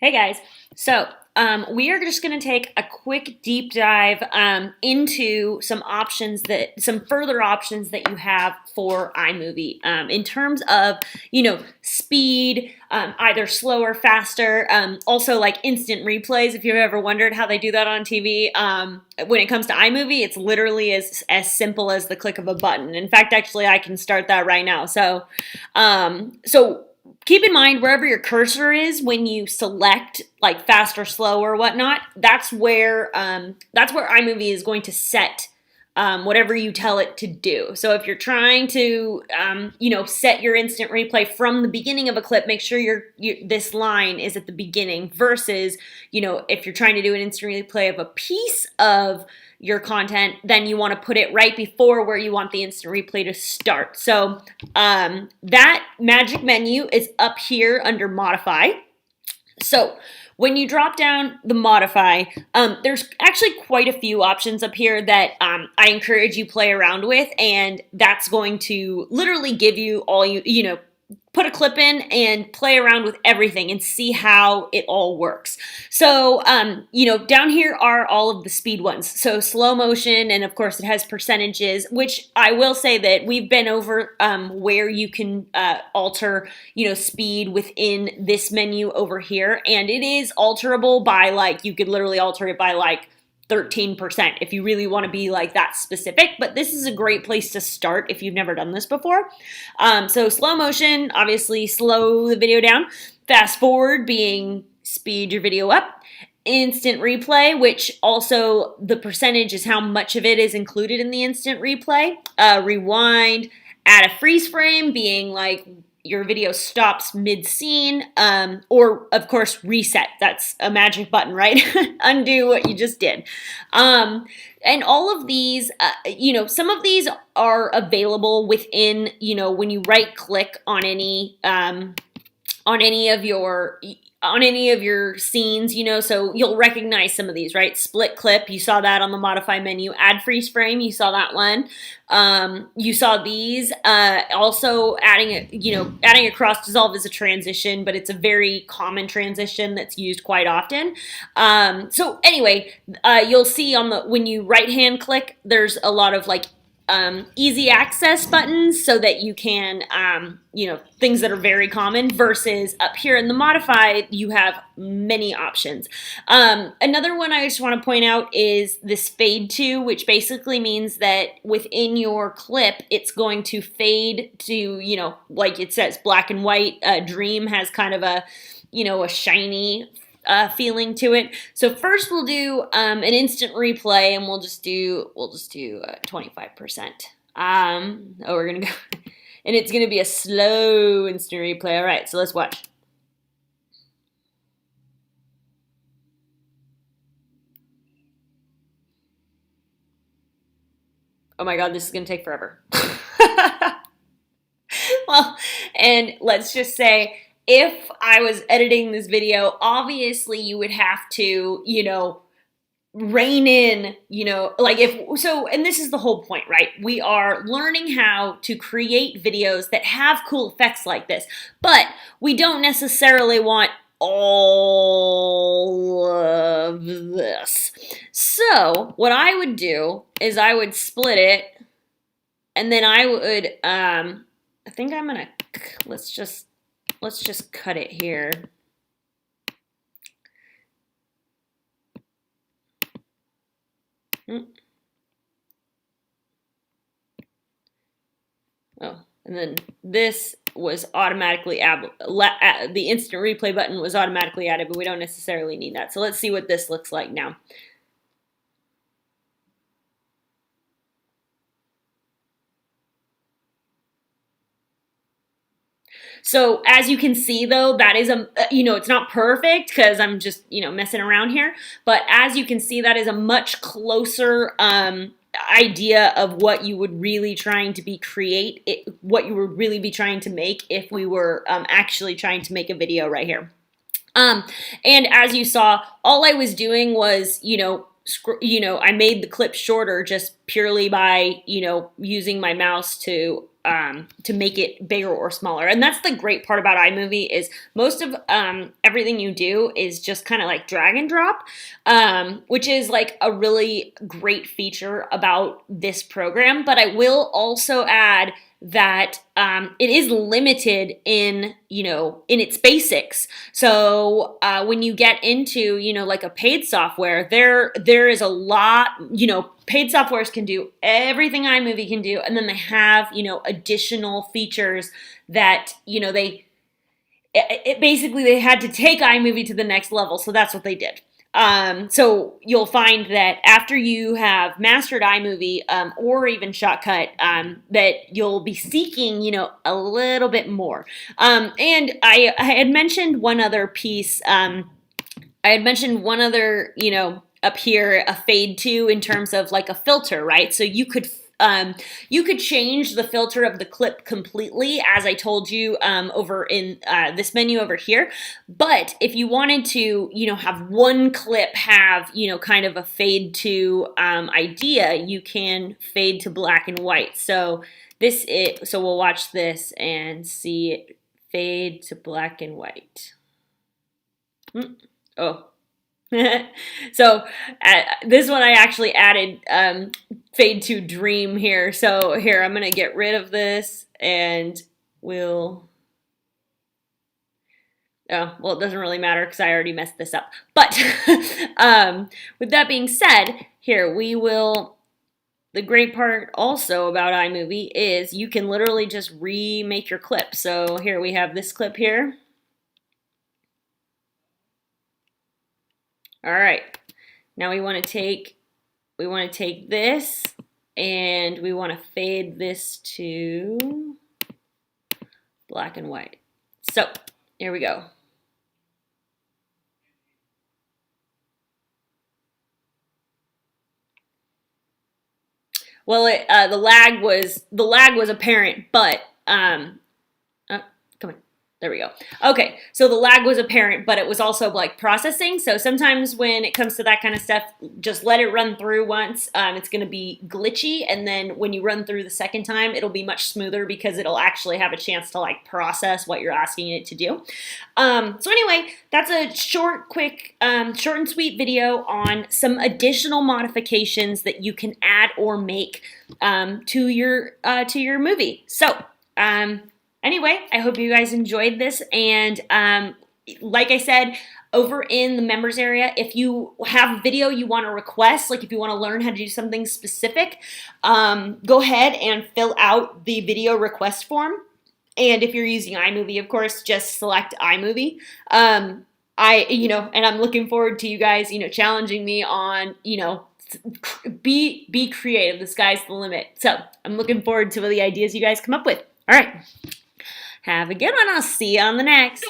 Hey guys, so we are just going to take a quick deep dive into some further options that you have for iMovie in terms of, speed, either slower, faster, also like instant replays. If you've ever wondered how they do that on TV, when it comes to iMovie, it's literally as simple as the click of a button. In fact, actually, I can start that right now. So keep in mind wherever your cursor is when you select like fast or slow or whatnot. That's where iMovie is going to set whatever you tell it to do. So if you're trying to set your instant replay from the beginning of a clip, make sure this line is at the beginning versus if you're trying to do an instant replay of a piece of your content, then you want to put it right before where you want the instant replay to start. So that magic menu is up here under modify. So when you drop down the modify, there's actually quite a few options up here that I encourage you play around with, and that's going to literally give you all put a clip in and play around with everything and see how it all works. So, down here are all of the speed ones. So slow motion, and of course it has percentages, which I will say that we've been over where you can alter, speed within this menu over here. And it is alterable by you could literally alter it by 13% if you really want to be that specific, but this is a great place to start if you've never done this before. So slow motion, obviously slow the video down. Fast forward being speed your video up. Instant replay, which also the percentage is how much of it is included in the instant replay. Rewind, add a freeze frame being your video stops mid-scene, or of course reset. That's a magic button, right? Undo what you just did. And all of these, some of these are available within, when you right click on any of your scenes, so you'll recognize some of these, right? Split clip, you saw that on the modify menu. Add freeze frame, you saw that one. You saw these. Also adding a cross dissolve is a transition, but it's a very common transition that's used quite often. So anyway, you'll see when you right hand click, there's a lot of easy access buttons so that you can, things that are very common, versus up here in the modify, you have many options. Another one I just want to point out is this fade to, which basically means that within your clip, it's going to fade to, like it says, black and white. Dream has kind of a shiny feeling to it. So first we'll do an instant replay, and we'll just do 25%. We're gonna go, and it's gonna be a slow instant replay. All right, so let's watch. Oh my God, this is gonna take forever. Well, and let's just say, if I was editing this video, obviously you would have to, rein in, and this is the whole point, right? We are learning how to create videos that have cool effects like this, but we don't necessarily want all of this. So what I would do is I would split it, and then I would, I think I'm gonna, let's just cut it here. Oh, and then this was automatically the instant replay button was automatically added, but we don't necessarily need that. So let's see what this looks like now. So as you can see, though, that is it's not perfect because I'm just, messing around here. But as you can see, that is a much closer idea of what you would really trying to what you would really be trying to make if we were actually trying to make a video right here. And as you saw, all I was doing was, I made the clip shorter just purely by, using my mouse to make it bigger or smaller. And that's the great part about iMovie is most of everything you do is just kind of like drag and drop, which is like a really great feature about this program. But I will also add that it is limited in its basics. So when you get into like a paid software, there is a lot. Paid softwares can do everything iMovie can do, and then they have additional features that basically they had to take iMovie to the next level. So that's what they did. So you'll find that after you have mastered iMovie or even Shotcut, that you'll be seeking, a little bit more. And I had mentioned one other piece. Up here, a fade to in terms of like a filter, right? So you could change the filter of the clip completely, as I told you over in this menu over here. But if you wanted to, have one clip have, kind of a fade to idea, you can fade to black and white. So we'll watch this and see it fade to black and white. Oh. So this one I actually added fade to dream here. So here, I'm going to get rid of this and oh, well, it doesn't really matter because I already messed this up. But with that being said, here the great part also about iMovie is you can literally just remake your clip. So here we have this clip here. All right, now we want to take this and we want to fade this to black and white. So here we go. Well, the lag was apparent, but come on. There we go. Okay, so the lag was apparent, but it was also like processing. So sometimes when it comes to that kind of stuff, just let it run through once. It's going to be glitchy, and then when you run through the second time, it'll be much smoother because it'll actually have a chance to like process what you're asking it to do. So anyway, that's a short, quick, short and sweet video on some additional modifications that you can add or make to your movie. So. Anyway, I hope you guys enjoyed this, and like I said, over in the members area, if you have video you want to request, like if you want to learn how to do something specific, go ahead and fill out the video request form. And if you're using iMovie, of course, just select iMovie. And I'm looking forward to you guys, challenging me on, be creative. The sky's the limit. So I'm looking forward to the ideas you guys come up with. All right. Have a good one. I'll see you on the next.